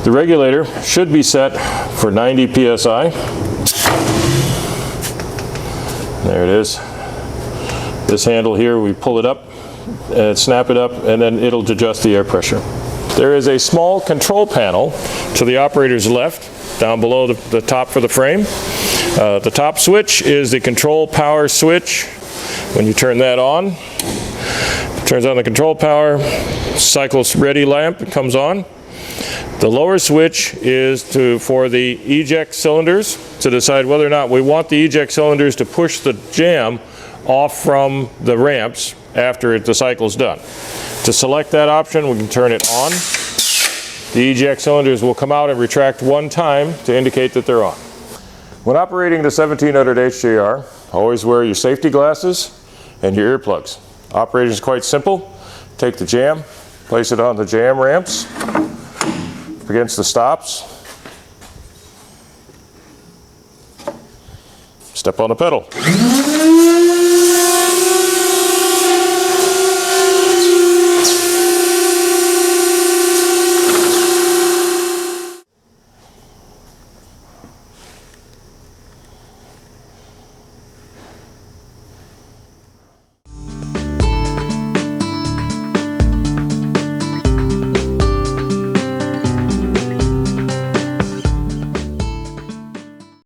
The regulator should be set for 90 psi. There it is. This handle here, we pull it up, snap it up, and then it'll adjust the air pressure. There is a small control panel to the operator's left, down below the top for the frame. The top switch is the control power switch. When you turn that on, it turns on the control power, cycles ready lamp comes on. The lower switch is for the eject cylinders, to decide whether or not we want the eject cylinders to push the jamb off from the ramps after the cycle's done. To select that option, we can turn it on. The eject cylinders will come out and retract one time to indicate that they're on. When operating the 1700 HJR, always wear your safety glasses and your earplugs. Operation is quite simple. Take the jamb, place it on the jamb ramps against the stops. Step on the pedal.